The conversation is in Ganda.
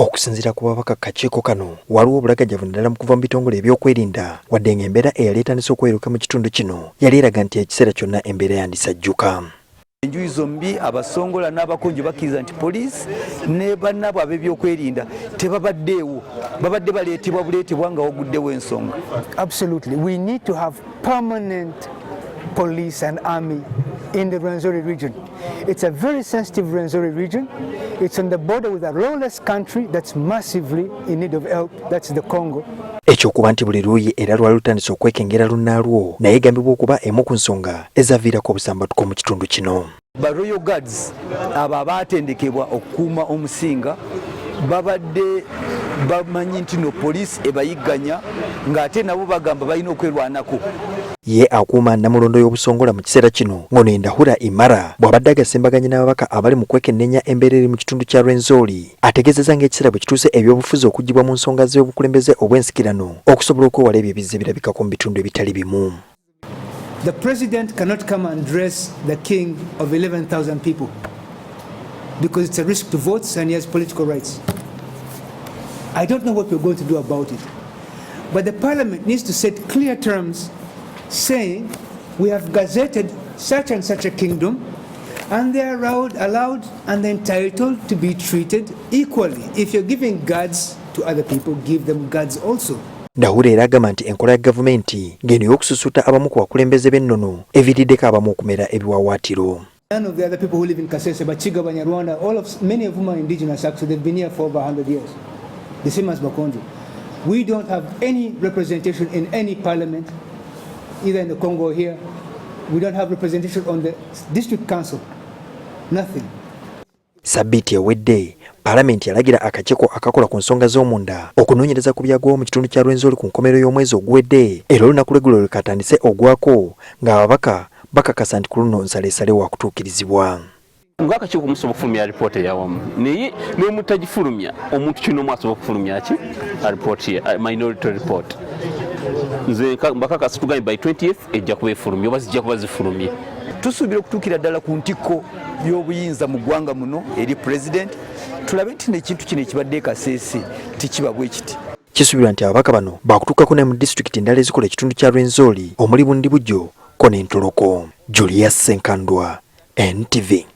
Okusinziira ku babaka kakiiko kano, waaliwo obulagajjavu naddala mu kuva mu bitongole ebyokwerinda, wadde ng'embeera eyali etandise okweyoleka mu kitundu kino yali eraga nti ekiseera kyonna embeera yandisajjuka. Enjuyi zombi abasongola n'abakonjo bakkiriza nti poliisi ne bannabo ab'ebyokwerinda tebabaddeewo, babadde baleetebwa buleetebwa nga waguddewo ensonga. Absolutely. We need to have permanent police and army in the Rwenzori region. It's a very sensitive Rwenzori region. It's on the border with a lawless country that's massively in need of help. That's the Congo. Ekyokuba nti buli luuyi era lwali lutandise okwekengera lunnaalwo naye egambibwa okuba emu ku nsonga ezaaviirako obusambattuko mu kitundu kino. Ba Royal Guards abo abaatendekebwa okukuuma omusinga babadde bamanyi nti no poliisi ebayigganya ng'ate nabo bagamba balina okwerwanako. Ye akuuma namulondo y'obusongola mu kiseera kino ngono Ndhahura Imara bw'abadde agasimbaganye n'ababaka abali mu kwekennenya embeera eri mu kitundu kya Rwenzori ategeezezza ng'ekiseera bwe kituuse ebyobufuzi okuggibwa mu nsonga z'obukulembeze obw'ensikirano okusobola okwewala ebyo ebizze birabikako mu bitundu ebitali bimu. The president cannot come and dress the king of 11,000 people because it's a risk to votes and he has political rights. I don't know what we're going to do about it, but the parliament needs to set clear terms saying we have gazetted such and such a kingdom and they are allowed and entitled to be treated equally. If you're giving guards to other people, give them guards also. Ndhahura era agamba nti enkola ya gavumenti ng'eno y'okususuta abamu ku bakulembeze b'ennono eviiriddeko abamu okumera ebiwawaatiro. None of the other people who live in Kasese, Bachiga, Banyarwanda, many of whom are indigenous, actually they've been here for over 100 years. The same as Bakonjo. We don't have any representation in any parliament, either in the Congo or here. We don't have representation on the district council. Nothing. Sabbiiti ewedde palamenti yalagira akakiiko akakola ku nsonga z'omunda okunoonyereza ku byagwawo mu kitundu kya Rwenzori ku nkomerero y'omwezi oguwedde era olunaku lw'eggulo katandise ogwako ng'ababaka bakakasa nti ku luno nsaleesale wa kutuukirizibwa. Ng'akakiiko musobola okufulumya alipoota eyawamu naye n'omutagifulumya omuntu kino mwasobola okufulumya ki alipoota ye minority report. Nze mbakakasa tugambe by 20th ejja kuba efulumye oba zijja kuba zifulumye. Tusuubira okutuukira ddala ku ntikko y'obuyinza mu ggwanga muno eri president tulabe nti n'ekintu kino ekibadde Kasese tikiba bwe kiti. Kisuubirwa nti ababaka bano baakutuukako ne mu disitulikiti endala ezikola ekitundu kya Rwenzori omuli Bundibujjo ko n'Entoloko. Julius Senkandwa, NTV.